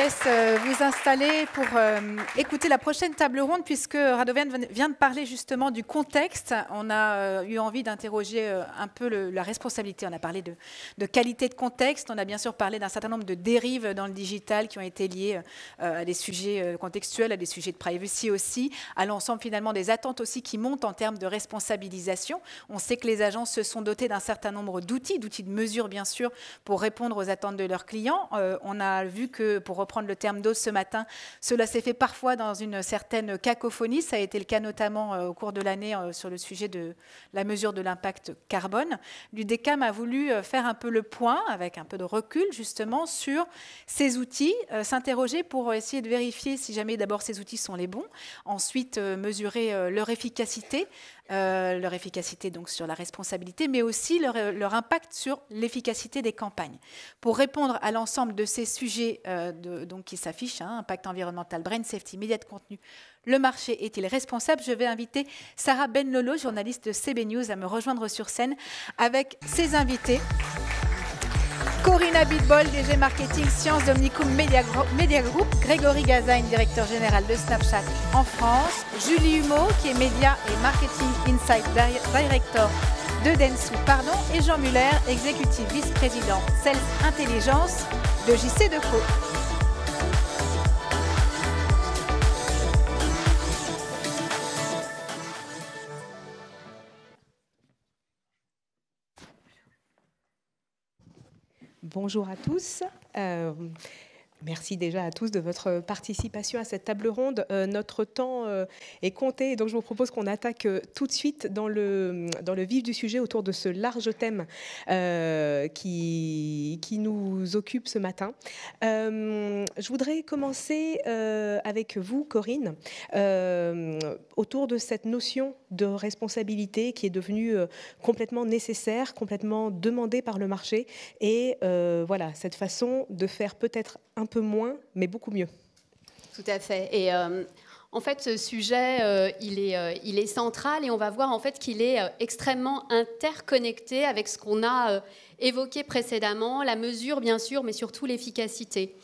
laisse vous installer pour écouter la prochaine table ronde, puisque Radovan vient de parler justement du contexte. On a eu envie d'interroger un peu la responsabilité. On a parlé de qualité de contexte. On a bien sûr parlé d'un certain nombre de dérives dans le digital qui ont été liées à des sujets contextuels, à des sujets de privacy aussi, à l'ensemble finalement des attentes aussi qui montent en termes de responsabilisation. On sait que les agences se sont dotées d'un certain nombre d'outils de mesures bien sûr, pour répondre aux attentes de leurs clients. On a vu que, pour reprendre le terme d'Ose ce matin, cela s'est fait parfois dans une certaine cacophonie. Ça a été le cas notamment au cours de l'année sur le sujet de la mesure de l'impact carbone. L'UDECAM a voulu faire un peu le point, avec un peu de recul justement, sur ces outils, s'interroger pour essayer de vérifier si jamais d'abord ces outils sont les bons, ensuite mesurer leur efficacité donc sur la responsabilité, mais aussi leur impact sur l'efficacité des campagnes. Pour répondre à l'ensemble de ces sujets donc qui s'affichent, impact environnemental, brain safety, médias de contenu, le marché est-il responsable? Je vais inviter Sarah Benlolo, journaliste de CB News, à me rejoindre sur scène avec ses invités. Corinna Bitbol, DG Marketing Sciences d'Omnicom Media Group, Grégory Gazagne, directeur général de Snapchat en France, Julie Humeau, qui est Média et Marketing Insight Director de Dentsu, et Jean Muller, exécutif vice-président Sales Intelligence de JC Decaux. Bonjour à tous. Merci déjà à tous de votre participation à cette table ronde. Notre temps est compté, donc je vous propose qu'on attaque tout de suite dans le vif du sujet autour de ce large thème qui nous occupe ce matin. Je voudrais commencer avec vous, Corinne, autour de cette notion de responsabilité qui est devenue complètement nécessaire, complètement demandée par le marché, et voilà, cette façon de faire peut-être un peu moins, mais beaucoup mieux. Tout à fait. Et en fait, ce sujet, il est central, et on va voir en fait qu'il est extrêmement interconnecté avec ce qu'on a évoqué précédemment, la mesure bien sûr, mais surtout l'efficacité.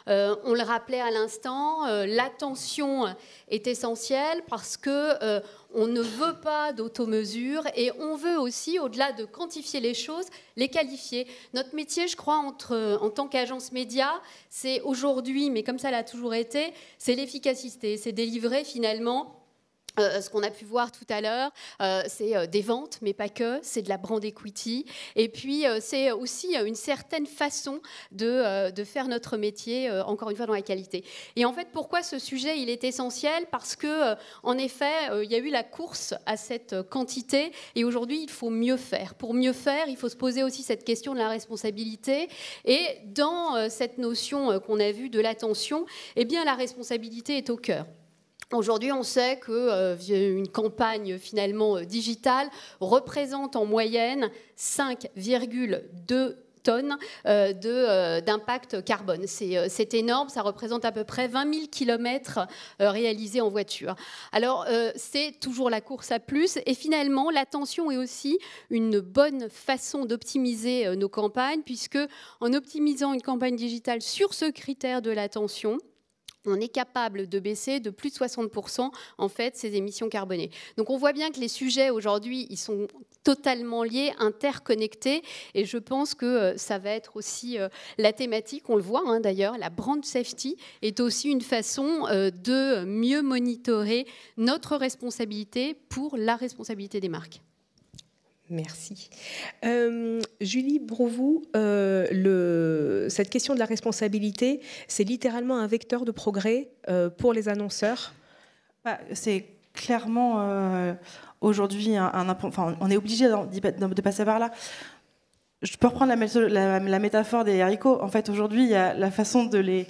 On le rappelait à l'instant, l'attention est essentielle parce que on ne veut pas d'automesure, et on veut aussi, au-delà de quantifier les choses, les qualifier. Notre métier, je crois, en tant qu'agence média, c'est aujourd'hui, mais comme ça l'a toujours été, c'est l'efficacité, c'est délivrer finalement ce qu'on a pu voir tout à l'heure, c'est des ventes, mais pas que, c'est de la brand equity. Et puis, c'est aussi une certaine façon de faire notre métier, encore une fois, dans la qualité. Et en fait, pourquoi ce sujet, il est essentiel? Parce que, en effet, il y a eu la course à cette quantité, et aujourd'hui, il faut mieux faire. Pour mieux faire, il faut se poser aussi cette question de la responsabilité. Et dans cette notion qu'on a vue de l'attention, eh bien, la responsabilité est au cœur. Aujourd'hui, on sait qu'une campagne finalement digitale représente en moyenne 5,2 tonnes d'impact carbone. C'est énorme, ça représente à peu près 20 000 kilomètres réalisés en voiture. Alors, c'est toujours la course à plus, et finalement, l'attention est aussi une bonne façon d'optimiser nos campagnes, puisque en optimisant une campagne digitale sur ce critère de l'attention, on est capable de baisser de plus de 60% en fait ces émissions carbonées. Donc on voit bien que les sujets aujourd'hui, ils sont totalement liés, interconnectés, et je pense que ça va être aussi la thématique, on le voit d'ailleurs, la brand safety est aussi une façon de mieux monitorer notre responsabilité pour la responsabilité des marques. Merci. Julie Brouvoux, cette question de la responsabilité, c'est littéralement un vecteur de progrès pour les annonceurs. C'est clairement aujourd'hui, on est obligé de passer par là. Je peux reprendre la métaphore des haricots. En fait, aujourd'hui, il y a la façon de les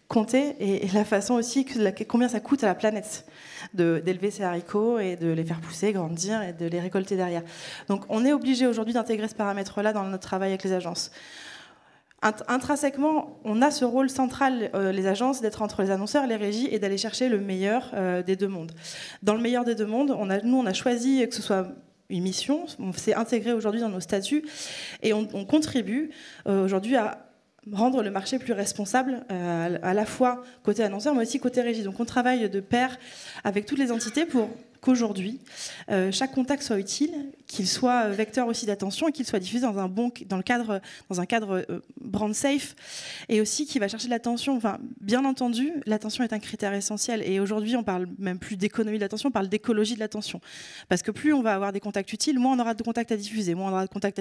compter et la façon aussi combien ça coûte à la planète d'élever ces haricots et de les faire pousser, grandir et de les récolter derrière. Donc on est obligé aujourd'hui d'intégrer ce paramètre-là dans notre travail avec les agences. Intrinsèquement, on a ce rôle central, les agences, d'être entre les annonceurs, les régies, et d'aller chercher le meilleur des deux mondes. Dans le meilleur des deux mondes, on a choisi que ce soit une mission, on s'est intégré aujourd'hui dans nos statuts, et on contribue aujourd'hui à rendre le marché plus responsable, à la fois côté annonceur, mais aussi côté régie. Donc on travaille de pair avec toutes les entités pour qu'aujourd'hui, chaque contact soit utile, qu'il soit vecteur aussi d'attention et qu'il soit diffusé dans un cadre brand safe, et aussi qui va chercher de l'attention. Enfin, bien entendu, l'attention est un critère essentiel, et aujourd'hui on parle même plus d'économie de l'attention, on parle d'écologie de l'attention, parce que plus on va avoir des contacts utiles, moins on aura de contacts à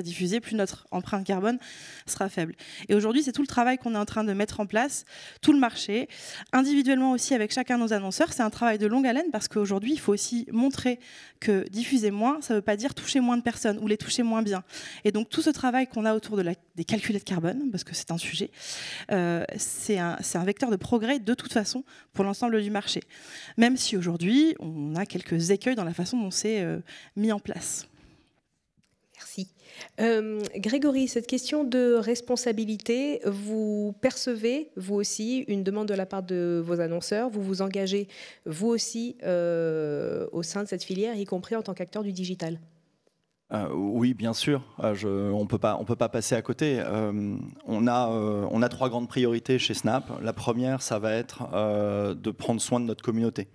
diffuser, plus notre empreinte carbone sera faible. Et aujourd'hui, c'est tout le travail qu'on est en train de mettre en place, tout le marché, individuellement aussi avec chacun de nos annonceurs. C'est un travail de longue haleine, parce qu'aujourd'hui il faut aussi montrer que diffuser moins, ça ne veut pas dire toucher moins de personnes ou les toucher moins bien. Et donc tout ce travail qu'on a autour des calculettes carbone, parce que c'est un sujet, c'est un vecteur de progrès de toute façon pour l'ensemble du marché. Même si aujourd'hui, on a quelques écueils dans la façon dont c'est mis en place. Merci. Grégory, cette question de responsabilité, vous percevez, vous aussi, une demande de la part de vos annonceurs, vous vous engagez, vous aussi, au sein de cette filière, y compris en tant qu'acteur du digital? Oui, bien sûr. On peut pas passer à côté. On a 3 grandes priorités chez Snap. La première, ça va être de prendre soin de notre communauté.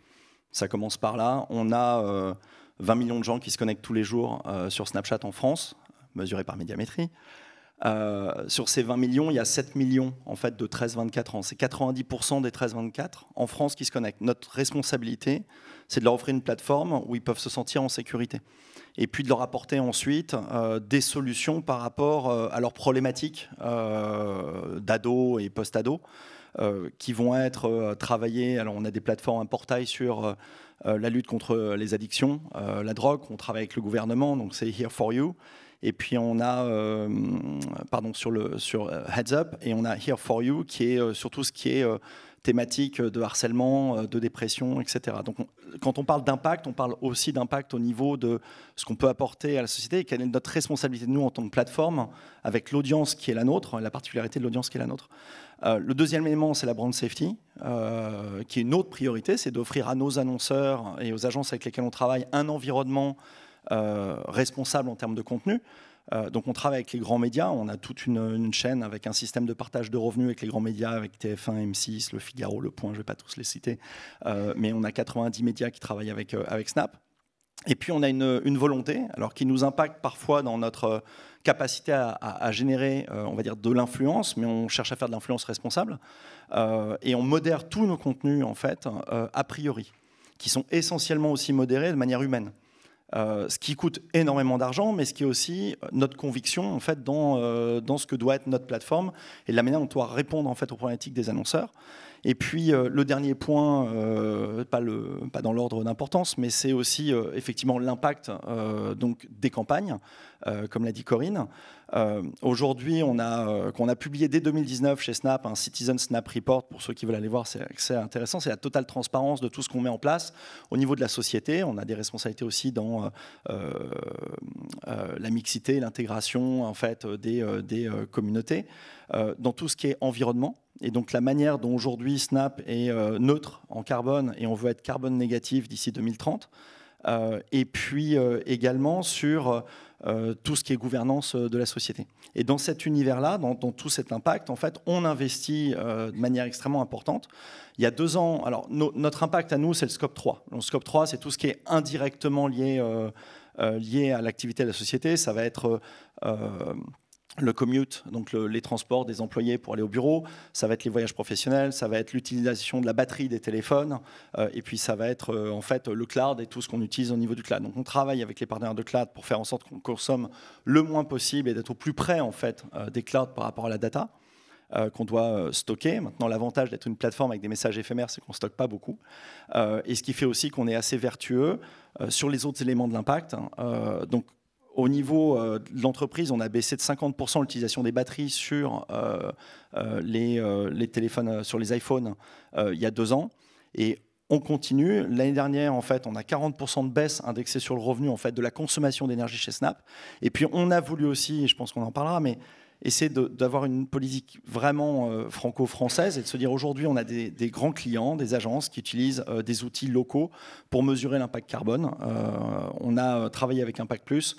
Ça commence par là. On a 20 millions de gens qui se connectent tous les jours sur Snapchat en France, mesuré par Médiamétrie. Sur ces 20 millions, il y a 7 millions en fait, de 13-24 ans. C'est 90% des 13-24 en France qui se connectent. Notre responsabilité, c'est de leur offrir une plateforme où ils peuvent se sentir en sécurité. Et puis de leur apporter ensuite des solutions par rapport à leurs problématiques d'ados et post-ados qui vont être travaillées. Alors on a des plateformes, un portail sur la lutte contre les addictions, la drogue. On travaille avec le gouvernement, donc c'est Here for You. Et puis on a, sur Heads Up, et on a Here for You qui est sur tout ce qui est thématique de harcèlement, de dépression, etc. Donc quand on parle d'impact, on parle aussi d'impact au niveau de ce qu'on peut apporter à la société et quelle est notre responsabilité de nous en tant que plateforme avec l'audience qui est la nôtre, la particularité de l'audience qui est la nôtre. Le deuxième élément, c'est la brand safety, qui est une autre priorité, c'est d'offrir à nos annonceurs et aux agences avec lesquelles on travaille un environnement responsable en termes de contenu. Donc on travaille avec les grands médias, on a toute une chaîne avec un système de partage de revenus avec les grands médias, avec TF1, M6, Le Figaro, Le Point, je ne vais pas tous les citer, mais on a 90 médias qui travaillent avec Snap. Et puis on a une volonté, alors qui nous impacte parfois dans notre capacité à générer, on va dire, de l'influence, mais on cherche à faire de l'influence responsable, et on modère tous nos contenus en fait a priori, qui sont essentiellement aussi modérés de manière humaine. Ce qui coûte énormément d'argent, mais ce qui est aussi notre conviction en fait, dans ce que doit être notre plateforme et la manière dont on doit répondre en fait, aux problématiques des annonceurs. Et puis le dernier point, pas dans l'ordre d'importance, mais c'est aussi effectivement l'impact donc des campagnes, comme l'a dit Corinne. Aujourd'hui, qu'on a publié dès 2019 chez Snap un Citizen Snap Report, pour ceux qui veulent aller voir, c'est intéressant, c'est la totale transparence de tout ce qu'on met en place au niveau de la société. On a des responsabilités aussi dans la mixité, l'intégration en fait, des communautés, dans tout ce qui est environnement. Et donc la manière dont aujourd'hui Snap est neutre en carbone et on veut être carbone négatif d'ici 2030. Et puis également sur tout ce qui est gouvernance de la société. Et dans cet univers-là, dans tout cet impact, en fait, on investit de manière extrêmement importante. Il y a 2 ans, alors notre impact à nous, c'est le scope 3. Le scope 3, c'est tout ce qui est indirectement lié à l'activité de la société. Ça va être le commute, donc les transports des employés pour aller au bureau, ça va être les voyages professionnels, ça va être l'utilisation de la batterie des téléphones, et puis ça va être en fait le cloud et tout ce qu'on utilise au niveau du cloud. Donc on travaille avec les partenaires de cloud pour faire en sorte qu'on consomme le moins possible et d'être au plus près en fait des clouds par rapport à la data qu'on doit stocker. Maintenant, l'avantage d'être une plateforme avec des messages éphémères, c'est qu'on ne stocke pas beaucoup. Et ce qui fait aussi qu'on est assez vertueux sur les autres éléments de l'impact. Donc au niveau de l'entreprise, on a baissé de 50% l'utilisation des batteries sur les téléphones, sur les iPhones, il y a 2 ans. Et on continue. L'année dernière, en fait, on a 40% de baisse indexée sur le revenu en fait, de la consommation d'énergie chez Snap. Et puis, on a voulu aussi, et je pense qu'on en parlera, mais essayer d'avoir une politique vraiment franco-française et de se dire aujourd'hui, on a des grands clients, des agences qui utilisent des outils locaux pour mesurer l'impact carbone. On a travaillé avec Impact Plus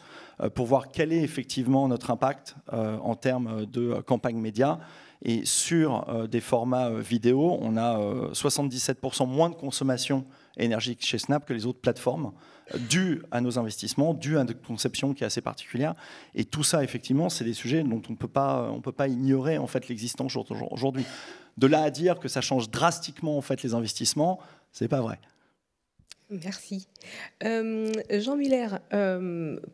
pour voir quel est effectivement notre impact en termes de campagne média. Et sur des formats vidéo, on a 77% moins de consommation énergique chez Snap que les autres plateformes, dû à nos investissements, dû à notre conception qui est assez particulière. Et tout ça, effectivement, c'est des sujets dont on ne peut pas ignorer en fait, l'existence aujourd'hui. De là à dire que ça change drastiquement en fait, les investissements, ce n'est pas vrai. Merci. Jean Muller,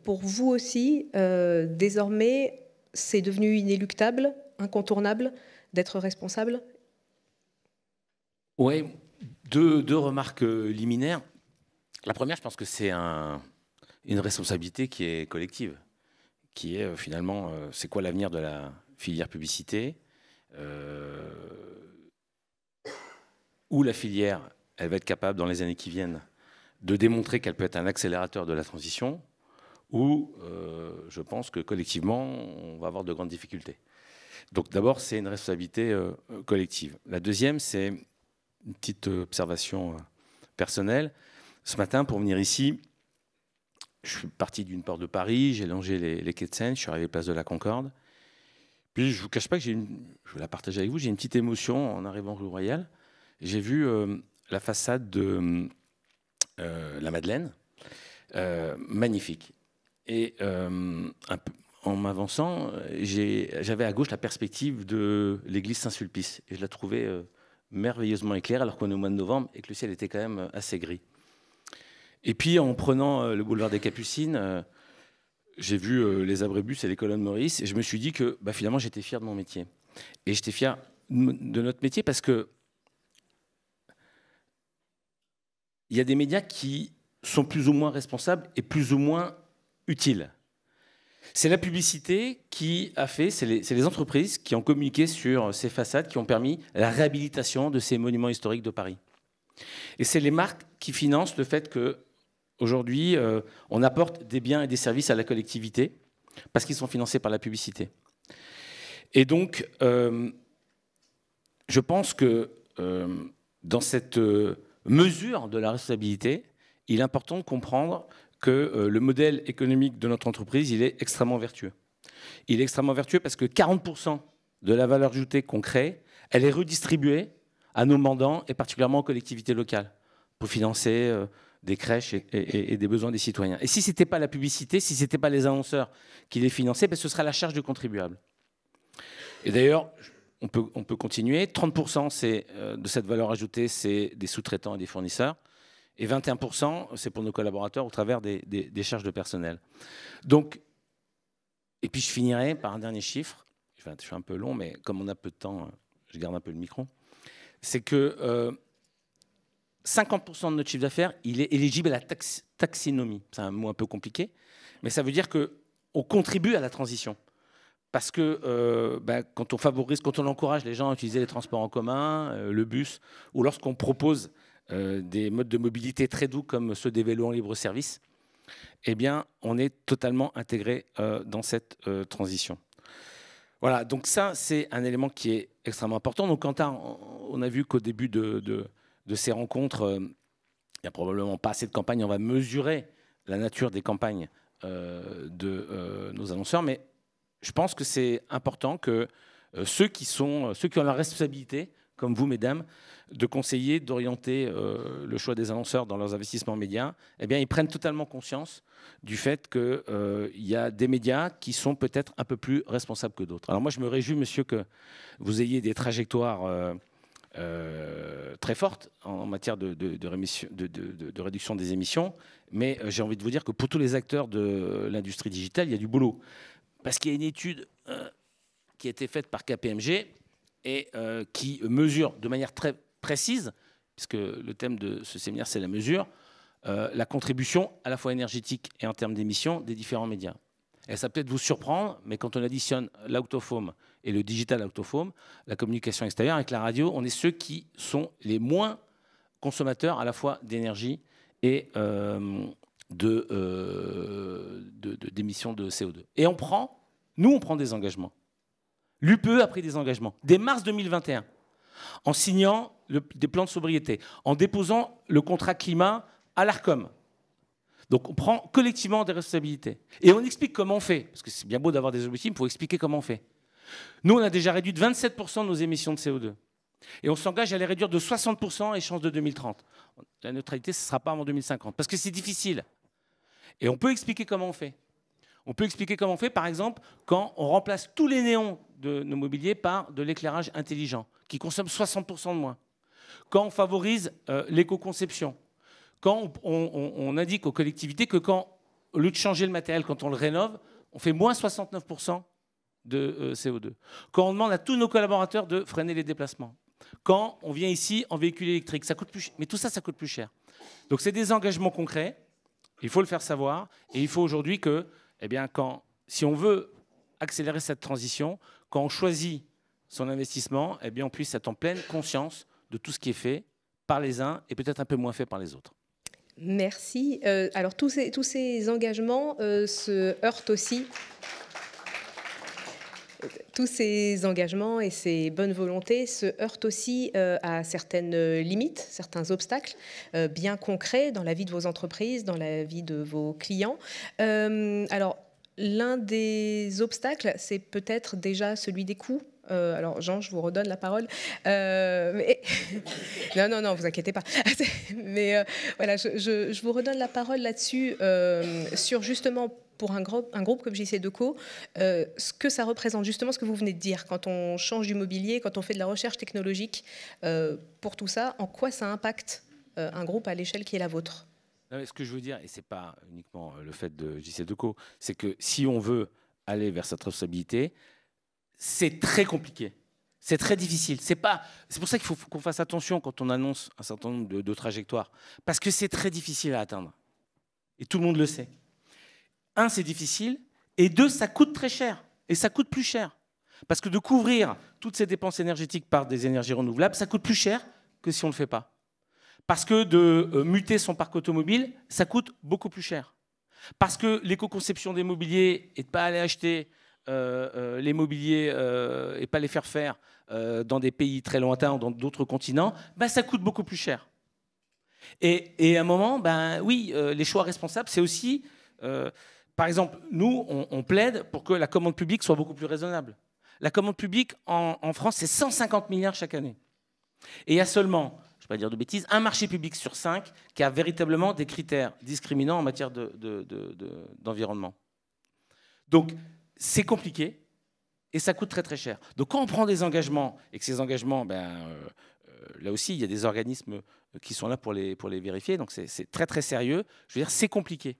pour vous aussi, désormais, c'est devenu inéluctable, incontournable d'être responsable? Oui, deux remarques liminaires. La première, je pense que c'est une responsabilité qui est collective, qui est finalement, c'est quoi l'avenir de la filière publicité, où la filière, elle va être capable, dans les années qui viennent, de démontrer qu'elle peut être un accélérateur de la transition, ou je pense que collectivement, on va avoir de grandes difficultés. Donc d'abord, c'est une responsabilité collective. La deuxième, c'est une petite observation personnelle. Ce matin, pour venir ici, je suis parti d'une porte de Paris, j'ai longé les quais de Seine, je suis arrivé place de la Concorde. Puis je ne vous cache pas que je vais la partager avec vous, j'ai une petite émotion en arrivant rue Royale. J'ai vu la façade de la Madeleine, magnifique. Et en m'avançant, j'avais à gauche la perspective de l'église Saint-Sulpice. Et je la trouvais merveilleusement éclairée, alors qu'on est au mois de novembre et que le ciel était quand même assez gris. Et puis, en prenant le boulevard des Capucines, j'ai vu les abrébus et les colonnes Maurice, et je me suis dit que finalement, j'étais fier de mon métier. Et j'étais fier de notre métier parce que il y a des médias qui sont plus ou moins responsables et plus ou moins utiles. C'est la publicité qui a fait, c'est les entreprises qui ont communiqué sur ces façades, qui ont permis la réhabilitation de ces monuments historiques de Paris. Et c'est les marques qui financent le fait qu'aujourd'hui, on apporte des biens et des services à la collectivité parce qu'ils sont financés par la publicité. Et donc, je pense que dans cette mesure de la responsabilité, il est important de comprendre que le modèle économique de notre entreprise, il est extrêmement vertueux. Il est extrêmement vertueux parce que 40% de la valeur ajoutée qu'on crée, elle est redistribuée à nos mandants et particulièrement aux collectivités locales pour financer des crèches et des besoins des citoyens. Et si ce n'était pas la publicité, si ce n'était pas les annonceurs qui les finançaient, ce serait la charge du contribuable. Et d'ailleurs, on peut continuer. 30% de cette valeur ajoutée, c'est des sous-traitants et des fournisseurs. Et 21%, c'est pour nos collaborateurs au travers des charges de personnel. Donc, et puis je finirai par un dernier chiffre. Je suis un peu long, mais comme on a peu de temps, je garde un peu le micro. C'est que 50% de notre chiffre d'affaires, il est éligible à la taxinomie. C'est un mot un peu compliqué, mais ça veut dire qu'on contribue à la transition. Parce que quand on favorise, quand on encourage les gens à utiliser les transports en commun, le bus, ou lorsqu'on propose des modes de mobilité très doux comme ceux des vélos en libre service, eh bien, on est totalement intégré dans cette transition. Voilà, donc ça, c'est un élément qui est extrêmement important. Donc, Quentin, on a vu qu'au début de ces rencontres, il n'y a probablement pas assez de campagnes. On va mesurer la nature des campagnes de nos annonceurs, mais je pense que c'est important que ceux qui ont la responsabilité, comme vous, mesdames, de conseiller, d'orienter le choix des annonceurs dans leurs investissements médias, eh bien, ils prennent totalement conscience du fait qu'il y a des médias qui sont peut-être un peu plus responsables que d'autres. Alors moi, je me réjouis, monsieur, que vous ayez des trajectoires très fortes en matière de réduction des émissions, mais j'ai envie de vous dire que pour tous les acteurs de l'industrie digitale, il y a du boulot. Parce qu'il y a une étude qui a été faite par KPMG et qui mesure de manière très précise, puisque le thème de ce séminaire, c'est la mesure, la contribution à la fois énergétique et en termes d'émissions des différents médias. Et ça peut peut-être vous surprendre, mais quand on additionne l'out-of-home et le digital out-of-home, la communication extérieure avec la radio, on est ceux qui sont les moins consommateurs à la fois d'énergie et d'émissions de CO2. Et on prend des engagements. L'UPE a pris des engagements dès mars 2021, en signant des plans de sobriété, en déposant le contrat climat à l'ARCOM. Donc on prend collectivement des responsabilités. Et on explique comment on fait. Parce que c'est bien beau d'avoir des objectifs, il faut expliquer comment on fait. Nous, on a déjà réduit de 27% nos émissions de CO2. Et on s'engage à les réduire de 60% à échéance de 2030. La neutralité, ce ne sera pas avant 2050, parce que c'est difficile. Et on peut expliquer comment on fait. On peut expliquer comment on fait, par exemple, quand on remplace tous les néons de nos mobiliers par de l'éclairage intelligent, qui consomme 60% de moins. Quand on favorise l'éco-conception. Quand on indique aux collectivités que au lieu de changer le matériel, quand on le rénove, on fait moins 69% de CO2. Quand on demande à tous nos collaborateurs de freiner les déplacements. Quand on vient ici en véhicule électrique, ça coûte plus cher. Mais tout ça, ça coûte plus cher. Donc c'est des engagements concrets. Il faut le faire savoir. Et il faut aujourd'hui que, eh bien, si on veut accélérer cette transition, quand on choisit son investissement, eh bien, on puisse être en pleine conscience de tout ce qui est fait par les uns et peut-être un peu moins fait par les autres. Merci. Alors tous ces engagements se heurtent aussi. Tous ces engagements et ces bonnes volontés se heurtent aussi à certaines limites, certains obstacles bien concrets dans la vie de vos entreprises, dans la vie de vos clients. Alors, l'un des obstacles, c'est peut-être déjà celui des coûts. Alors, Jean, je vous redonne la parole. Mais... Non, vous inquiétez pas. Mais voilà, je vous redonne la parole là-dessus, sur justement, pour un groupe comme JCDecaux, ce que ça représente, justement ce que vous venez de dire, quand on change du mobilier, quand on fait de la recherche technologique, pour tout ça, en quoi ça impacte un groupe à l'échelle qui est la vôtre? Ce que je veux dire, et ce n'est pas uniquement le fait de JCDecaux, c'est que si on veut aller vers cette responsabilité, c'est très compliqué, c'est très difficile. C'est pour ça qu'il faut qu'on fasse attention quand on annonce un certain nombre de trajectoires, parce que c'est très difficile à atteindre. Et tout le monde le sait. Un, c'est difficile, et deux, ça coûte très cher, et ça coûte plus cher. Parce que de couvrir toutes ces dépenses énergétiques par des énergies renouvelables, ça coûte plus cher que si on ne le fait pas. Parce que de muter son parc automobile, ça coûte beaucoup plus cher. Parce que l'éco-conception des mobiliers et de ne pas aller acheter les mobiliers et pas les faire faire dans des pays très lointains ou dans d'autres continents, ça coûte beaucoup plus cher. Et à un moment, oui, les choix responsables, c'est aussi... par exemple, nous, on plaide pour que la commande publique soit beaucoup plus raisonnable. La commande publique en France, c'est 150 milliards chaque année. Et il y a seulement, je ne vais pas dire de bêtises, un marché public sur 5 qui a véritablement des critères discriminants en matière d'environnement. Donc, c'est compliqué et ça coûte très très cher. Donc, quand on prend des engagements et que ces engagements, là aussi, il y a des organismes qui sont là pour les vérifier. Donc, c'est très très sérieux. Je veux dire, c'est compliqué.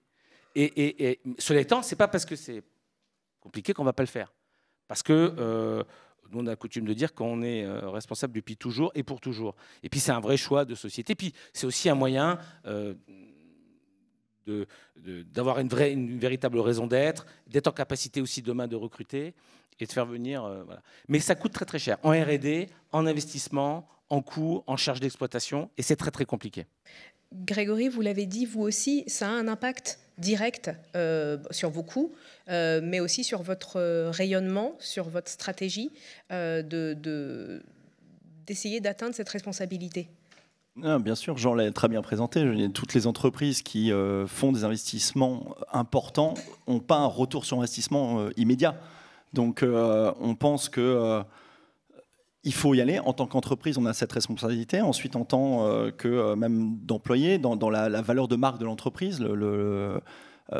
Et cela étant, ce n'est pas parce que c'est compliqué qu'on ne va pas le faire. Parce que nous, on a coutume de dire qu'on est responsable depuis toujours et pour toujours. Et puis, c'est un vrai choix de société. Puis, c'est aussi un moyen d'avoir une véritable raison d'être en capacité aussi demain de recruter et de faire venir... voilà. Mais ça coûte très très cher. En R&D, en investissement, en coûts, en charges d'exploitation. Et c'est très très compliqué. Grégory, vous l'avez dit, vous aussi, ça a un impact direct sur vos coûts, mais aussi sur votre rayonnement, sur votre stratégie d'essayer d'atteindre cette responsabilité. Non, bien sûr, Jean l'a très bien présenté. Toutes les entreprises qui font des investissements importants n'ont pas un retour sur investissement immédiat. Donc on pense que... il faut y aller. En tant qu'entreprise, on a cette responsabilité. Ensuite, en tant que même d'employé, dans la valeur de marque de l'entreprise,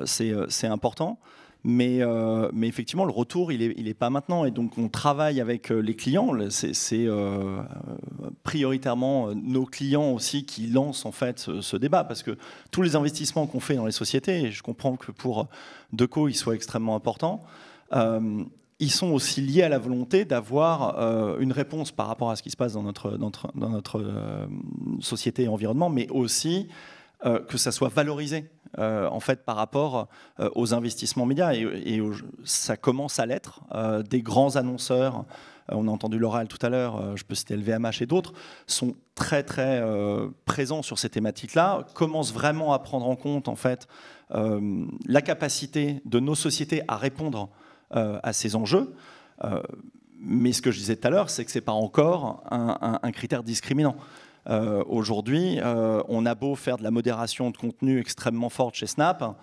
c'est important. Mais effectivement, le retour, il est pas maintenant. Et donc, on travaille avec les clients. C'est prioritairement nos clients aussi qui lancent en fait ce débat. Parce que tous les investissements qu'on fait dans les sociétés, et je comprends que pour Decaux, ils soient extrêmement importants, ils sont aussi liés à la volonté d'avoir une réponse par rapport à ce qui se passe dans notre société et environnement, mais aussi que ça soit valorisé en fait par rapport aux investissements médias. Et ça commence à l'être. Des grands annonceurs, on a entendu l'oral tout à l'heure, je peux citer LVMH et d'autres, sont très très présents sur ces thématiques-là, commencent vraiment à prendre en compte en fait la capacité de nos sociétés à répondre à ces enjeux. Mais ce que je disais tout à l'heure, c'est que ce n'est pas encore un critère discriminant. Aujourd'hui, on a beau faire de la modération de contenu extrêmement forte chez Snap,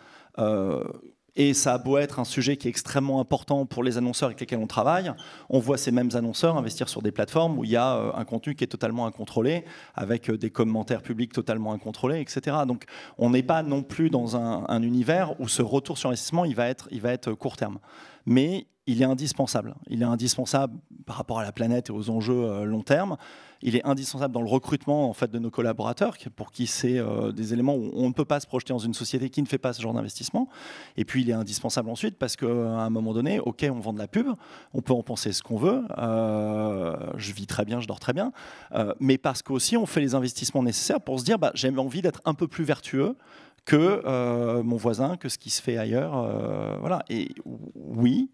Et ça a beau être un sujet qui est extrêmement important pour les annonceurs avec lesquels on travaille, on voit ces mêmes annonceurs investir sur des plateformes où il y a un contenu qui est totalement incontrôlé, avec des commentaires publics totalement incontrôlés, etc. Donc on n'est pas non plus dans un univers où ce retour sur investissement, il va être court terme. Mais il est indispensable. Il est indispensable par rapport à la planète et aux enjeux long terme. Il est indispensable dans le recrutement en fait, de nos collaborateurs, pour qui c'est des éléments où on ne peut pas se projeter dans une société qui ne fait pas ce genre d'investissement. Et puis il est indispensable ensuite parce qu'à un moment donné, ok, on vend de la pub, on peut en penser ce qu'on veut, je vis très bien, je dors très bien, mais parce qu'aussi on fait les investissements nécessaires pour se dire j'ai envie d'être un peu plus vertueux que mon voisin, que ce qui se fait ailleurs. Voilà. Et oui,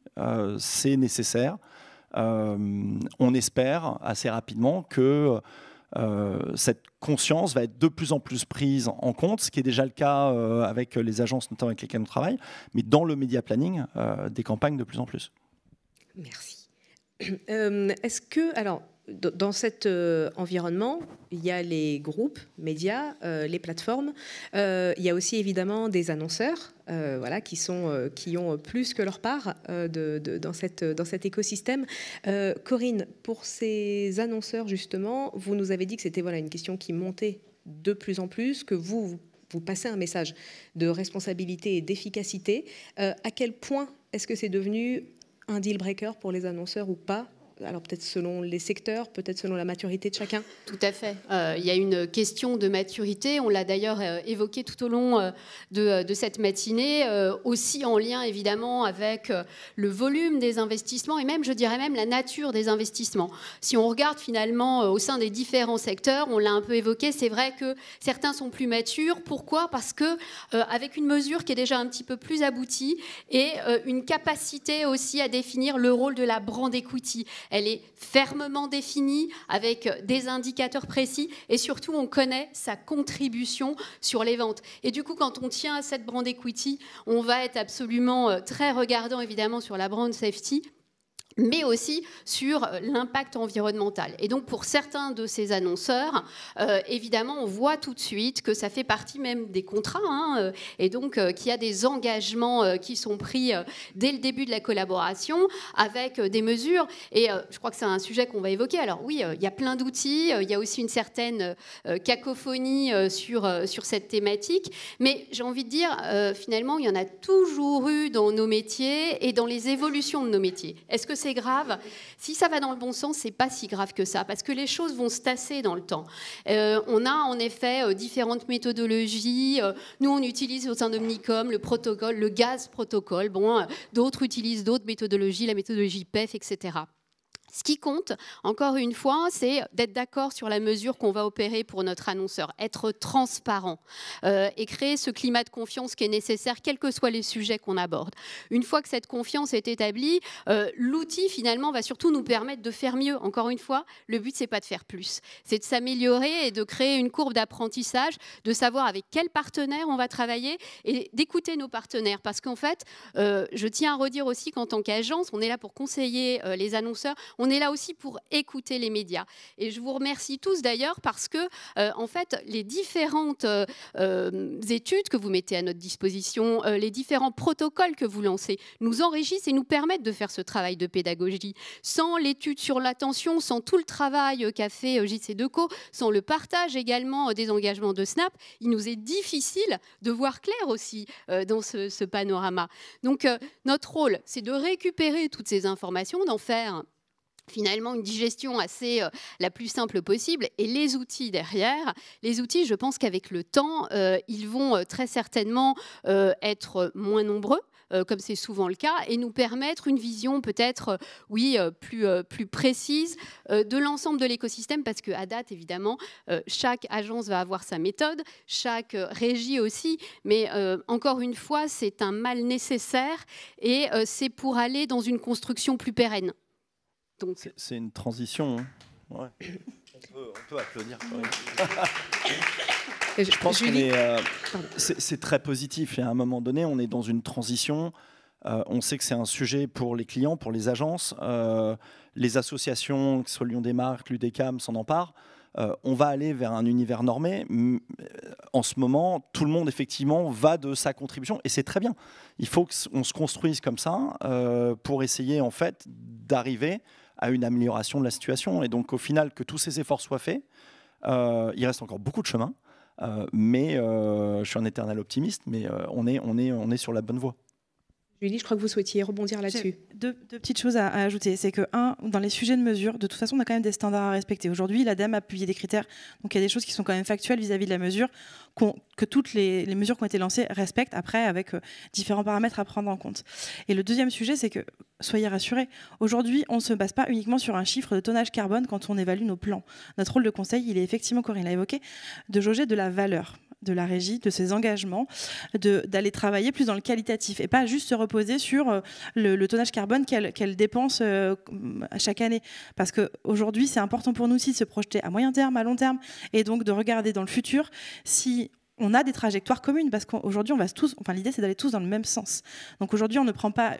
c'est nécessaire. On espère assez rapidement que cette conscience va être de plus en plus prise en compte, ce qui est déjà le cas avec les agences notamment avec lesquelles on travaille, mais dans le media planning, des campagnes de plus en plus. Merci. Est-ce que, alors, dans cet environnement, il y a les groupes médias, les plateformes. Il y a aussi évidemment des annonceurs, voilà, qui ont plus que leur part dans cet écosystème. Corinne, pour ces annonceurs justement, vous nous avez dit que c'était une question qui montait de plus en plus, que vous passez un message de responsabilité et d'efficacité. À quel point est-ce que c'est devenu un deal breaker pour les annonceurs ou pas? Alors peut-être selon les secteurs, peut-être selon la maturité de chacun. Tout à fait. Il y a une question de maturité. On l'a d'ailleurs évoqué tout au long de cette matinée, aussi en lien évidemment avec le volume des investissements et même, je dirais même, la nature des investissements. Si on regarde finalement au sein des différents secteurs, on l'a un peu évoqué, c'est vrai que certains sont plus matures. Pourquoi ? Parce que avec une mesure qui est déjà un petit peu plus aboutie et une capacité aussi à définir le rôle de la brand equity. Elle est fermement définie avec des indicateurs précis et surtout on connaît sa contribution sur les ventes. Et du coup, quand on tient à cette brand equity, on va être absolument très regardant évidemment sur la brand safety, mais aussi sur l'impact environnemental. Et donc, pour certains de ces annonceurs, évidemment, on voit tout de suite que ça fait partie même des contrats, et donc qu'il y a des engagements qui sont pris dès le début de la collaboration avec des mesures. Et je crois que c'est un sujet qu'on va évoquer. Alors oui, il y a plein d'outils, il y a aussi une certaine cacophonie sur cette thématique, mais j'ai envie de dire, finalement, il y en a toujours eu dans nos métiers et dans les évolutions de nos métiers. Est-ce que c'est grave? Si ça va dans le bon sens, c'est pas si grave que ça, parce que les choses vont se tasser dans le temps. On a en effet différentes méthodologies. Nous, on utilise au sein d'Omnicom le protocole, le GAS protocole. Bon, d'autres utilisent d'autres méthodologies, la méthodologie PEF, etc. Ce qui compte, encore une fois, c'est d'être d'accord sur la mesure qu'on va opérer pour notre annonceur, être transparent et créer ce climat de confiance qui est nécessaire, quels que soient les sujets qu'on aborde. Une fois que cette confiance est établie, l'outil, finalement, va surtout nous permettre de faire mieux. Encore une fois, le but, c'est pas de faire plus. C'est de s'améliorer et de créer une courbe d'apprentissage, de savoir avec quels partenaires on va travailler et d'écouter nos partenaires. Parce qu'en fait, je tiens à redire aussi qu'en tant qu'agence, on est là pour conseiller les annonceurs. On est là aussi pour écouter les médias. Et je vous remercie tous d'ailleurs parce que, en fait, les différentes études que vous mettez à notre disposition, les différents protocoles que vous lancez, nous enrichissent et nous permettent de faire ce travail de pédagogie. Sans l'étude sur l'attention, sans tout le travail qu'a fait JC2Co, sans le partage également des engagements de Snap, il nous est difficile de voir clair aussi dans ce panorama. Donc, notre rôle, c'est de récupérer toutes ces informations, d'en faire finalement une digestion assez la plus simple possible. Et les outils derrière, les outils, je pense qu'avec le temps, ils vont très certainement être moins nombreux, comme c'est souvent le cas, et nous permettre une vision peut-être, plus précise de l'ensemble de l'écosystème, parce qu'à date, évidemment, chaque agence va avoir sa méthode, chaque régie aussi, mais encore une fois, c'est un mal nécessaire et c'est pour aller dans une construction plus pérenne. C'est une transition. Ouais. On peut applaudir. Je pense que c'est très positif. Et à un moment donné, on est dans une transition. On sait que c'est un sujet pour les clients, pour les agences. Les associations, que ce soit Lyon des marques, l'UDECAM, s'en emparent. on va aller vers un univers normé. En ce moment, tout le monde, effectivement, va de sa contribution, et c'est très bien. Il faut qu'on se construise comme ça pour essayer, en fait, d'arriver à une amélioration de la situation. Et donc, au final, que tous ces efforts soient faits, il reste encore beaucoup de chemin, mais je suis un éternel optimiste, mais on est sur la bonne voie. Julie, je crois que vous souhaitiez rebondir là-dessus. Deux petites choses à ajouter. C'est que, dans les sujets de mesure, de toute façon, on a quand même des standards à respecter. Aujourd'hui, l'ADEME a publié des critères. Donc, il y a des choses qui sont quand même factuelles vis-à-vis de la mesure, que toutes les mesures qui ont été lancées respectent, après, avec différents paramètres à prendre en compte. Et le deuxième sujet, c'est que, soyez rassurés, aujourd'hui, on ne se base pas uniquement sur un chiffre de tonnage carbone quand on évalue nos plans. Notre rôle de conseil, il est effectivement, Corinne l'a évoqué, de jauger de la valeur de la régie, de ses engagements, d'aller travailler plus dans le qualitatif et pas juste se reposer sur le tonnage carbone qu'elle dépense chaque année. Parce qu'aujourd'hui, c'est important pour nous aussi de se projeter à moyen terme, à long terme, et donc de regarder dans le futur si on a des trajectoires communes, parce qu'aujourd'hui, l'idée, c'est d'aller tous dans le même sens. Donc aujourd'hui, on ne prend pas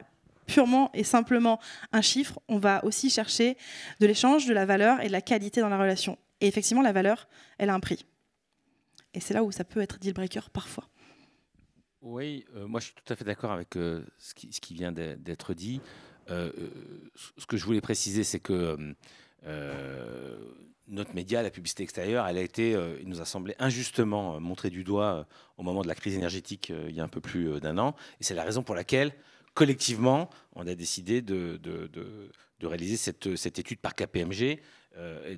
purement et simplement un chiffre, on va aussi chercher de l'échange, de la valeur et de la qualité dans la relation. Et effectivement, la valeur, elle a un prix. Et c'est là où ça peut être deal breaker parfois. Oui, moi je suis tout à fait d'accord avec ce qui vient d'être dit. Ce que je voulais préciser, c'est que notre média, la publicité extérieure, il nous a semblé injustement montrée du doigt au moment de la crise énergétique il y a un peu plus d'un an. Et c'est la raison pour laquelle, collectivement, on a décidé de réaliser cette étude par KPMG,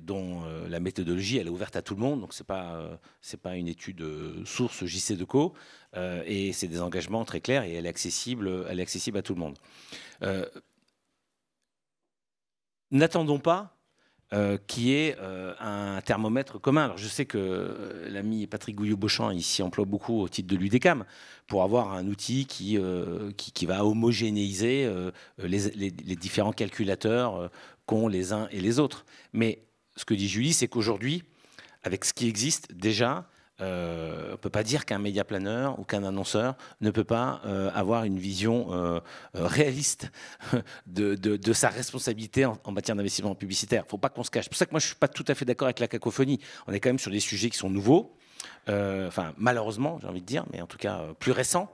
dont la méthodologie elle est ouverte à tout le monde, donc c'est pas une étude source JC-Deco, et c'est des engagements très clairs et elle est accessible à tout le monde. N'attendons pas qu'il y ait un thermomètre commun. Alors je sais que l'ami Patrick Gouillot-Beauchamp ici emploie beaucoup au titre de l'UDECAM pour avoir un outil qui va homogénéiser les différents calculateurs qu'ont les uns et les autres. Mais ce que dit Julie, c'est qu'aujourd'hui, avec ce qui existe déjà, on ne peut pas dire qu'un médiaplaneur ou qu'un annonceur ne peut pas avoir une vision réaliste de sa responsabilité en matière d'investissement publicitaire. Il ne faut pas qu'on se cache. C'est pour ça que moi, je ne suis pas tout à fait d'accord avec la cacophonie. On est quand même sur des sujets qui sont nouveaux, malheureusement, j'ai envie de dire, mais en tout cas plus récents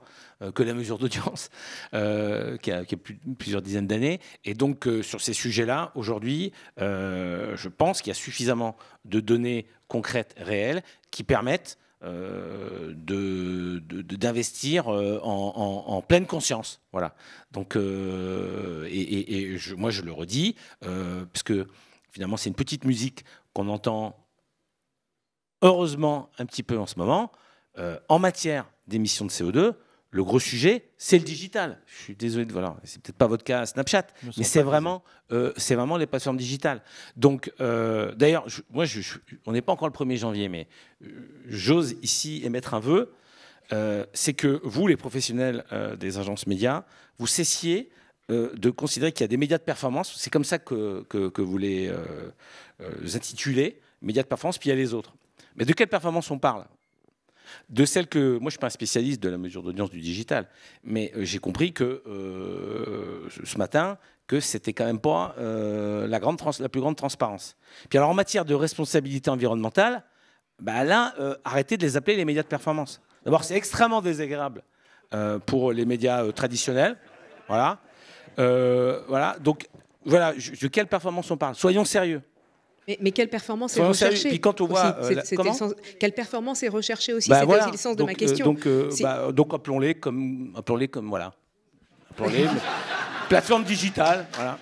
que la mesure d'audience, qui a plusieurs dizaines d'années. Et donc, sur ces sujets-là, aujourd'hui, je pense qu'il y a suffisamment de données concrètes, réelles, qui permettent d'investir en pleine conscience. Voilà. Donc, moi, je le redis, puisque finalement, c'est une petite musique qu'on entend heureusement un petit peu en ce moment. En matière d'émissions de CO2, le gros sujet, c'est le digital. Je suis désolé, voilà, c'est peut-être pas votre cas Snapchat, mais c'est vraiment les plateformes digitales. Donc, d'ailleurs, on n'est pas encore le 1er janvier, mais j'ose ici émettre un vœu, c'est que vous, les professionnels des agences médias, vous cessiez de considérer qu'il y a des médias de performance. C'est comme ça que vous les intitulez, médias de performance, puis il y a les autres. Mais de quelle performance on parle ? De celle que... Moi, je ne suis pas un spécialiste de la mesure d'audience du digital, mais j'ai compris que ce matin, que ce n'était quand même pas la plus grande transparence. Puis alors, en matière de responsabilité environnementale, là, arrêtez de les appeler les médias de performance. D'abord, c'est extrêmement désagréable pour les médias traditionnels. Voilà. Donc, voilà, de quelle performance on parle ? Soyons sérieux. Mais quelle performance est recherchée ? Puis quand on voit quelle performance est recherchée aussi ? C'était aussi le sens de ma question. Donc appelons-les comme voilà. Appelons-les plateforme digitale, voilà.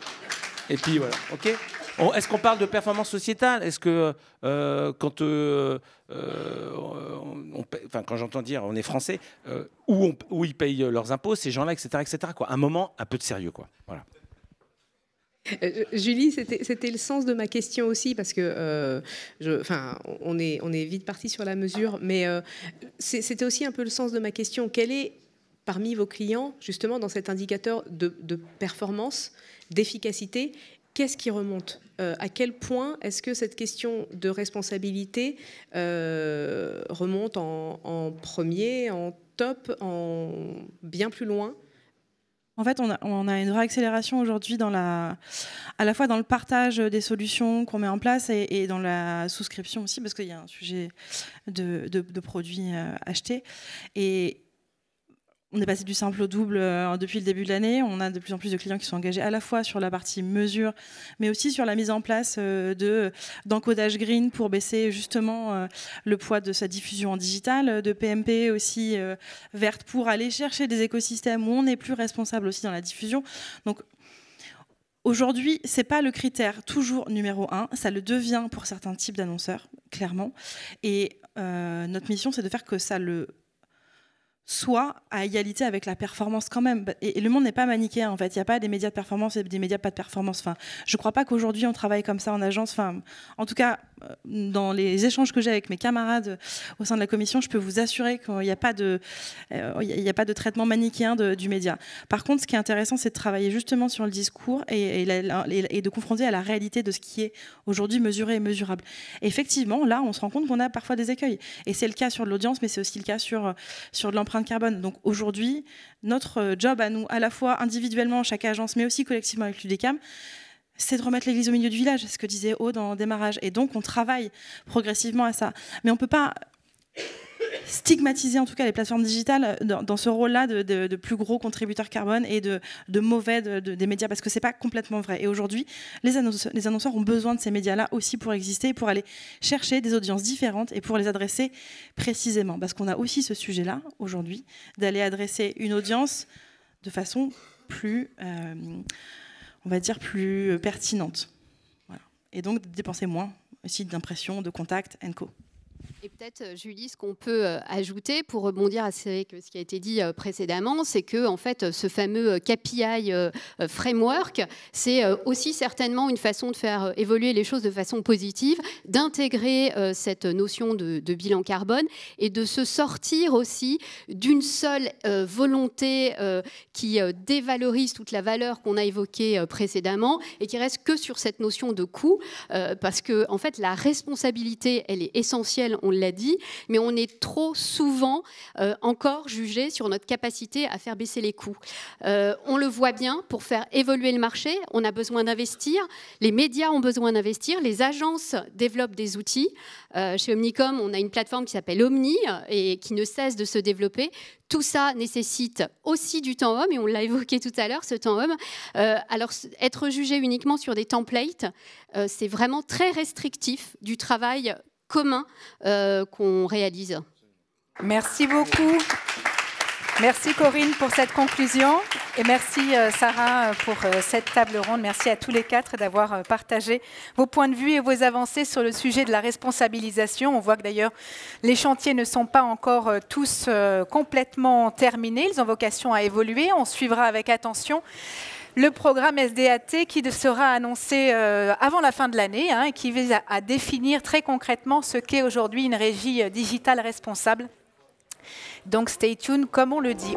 Et puis voilà, ok. Est-ce qu'on parle de performance sociétale ? Est-ce que quand j'entends dire on est français, où ils payent leurs impôts, ces gens-là, etc., quoi. Un moment, un peu de sérieux, quoi. Voilà. Julie, c'était le sens de ma question aussi, parce que on est vite parti sur la mesure, mais c'était aussi un peu le sens de ma question. Quel est, parmi vos clients, justement, dans cet indicateur de performance, d'efficacité, qu'est-ce qui remonte ? À quel point est-ce que cette question de responsabilité remonte en premier, en top, en bien plus loin ? En fait, on a une vraie accélération aujourd'hui à la fois dans le partage des solutions qu'on met en place et dans la souscription aussi, parce qu'il y a un sujet de produits achetés. Et on est passé du simple au double depuis le début de l'année. On a de plus en plus de clients qui sont engagés à la fois sur la partie mesure, mais aussi sur la mise en place d'encodage green pour baisser justement le poids de sa diffusion en digital, de PMP aussi verte pour aller chercher des écosystèmes où on est plus responsable aussi dans la diffusion. Donc aujourd'hui, ce n'est pas le critère toujours numéro 1, ça le devient pour certains types d'annonceurs, clairement. Et notre mission, c'est de faire que ça le soit à égalité avec la performance quand même. Et le monde n'est pas manichéen, en fait. Il n'y a pas des médias de performance et des médias pas de performance. Enfin, je ne crois pas qu'aujourd'hui, on travaille comme ça en agence. Enfin, en tout cas, dans les échanges que j'ai avec mes camarades au sein de la commission, je peux vous assurer qu'il n'y a pas de traitement manichéen du média. Par contre, ce qui est intéressant, c'est de travailler justement sur le discours et de confronter à la réalité de ce qui est aujourd'hui mesuré et mesurable. Et effectivement, là, on se rend compte qu'on a parfois des écueils. Et c'est le cas sur l'audience, mais c'est aussi le cas sur de l'empreinte carbone. Donc aujourd'hui, notre job à nous, à la fois individuellement, chaque agence, mais aussi collectivement avec l'UDECAM, c'est de remettre l'église au milieu du village, ce que disait Aude en démarrage. Et donc, on travaille progressivement à ça. Mais on ne peut pas stigmatiser, en tout cas, les plateformes digitales dans ce rôle-là de plus gros contributeurs carbone et de mauvais des médias, parce que ce n'est pas complètement vrai. Et aujourd'hui, les annonceurs ont besoin de ces médias-là aussi pour exister, pour aller chercher des audiences différentes et pour les adresser précisément. Parce qu'on a aussi ce sujet-là, aujourd'hui, d'aller adresser une audience de façon plus... on va dire plus pertinente. Voilà. Et donc dépenser moins aussi d'impression, de contact, & co. Et peut-être, Julie, ce qu'on peut ajouter pour rebondir à ce qui a été dit précédemment, c'est que en fait, ce fameux KPI framework, c'est aussi certainement une façon de faire évoluer les choses de façon positive, d'intégrer cette notion de bilan carbone et de se sortir aussi d'une seule volonté qui dévalorise toute la valeur qu'on a évoquée précédemment et qui reste que sur cette notion de coût, parce que en fait, la responsabilité, elle est essentielle. On l'a dit, mais on est trop souvent encore jugé sur notre capacité à faire baisser les coûts. On le voit bien, pour faire évoluer le marché, on a besoin d'investir, les médias ont besoin d'investir, les agences développent des outils. Chez Omnicom, on a une plateforme qui s'appelle Omni et qui ne cesse de se développer. Tout ça nécessite aussi du temps homme, et on l'a évoqué tout à l'heure, ce temps homme. Alors, être jugé uniquement sur des templates, c'est vraiment très restrictif du travail commun qu'on réalise. Merci beaucoup. Merci Corinne pour cette conclusion et merci Sarah pour cette table ronde. Merci à tous les quatre d'avoir partagé vos points de vue et vos avancées sur le sujet de la responsabilisation. On voit que d'ailleurs les chantiers ne sont pas encore tous complètement terminés. Ils ont vocation à évoluer. On suivra avec attention le programme SDAT qui sera annoncé avant la fin de l'année et qui vise à définir très concrètement ce qu'est aujourd'hui une régie digitale responsable. Donc stay tuned, comme on le dit.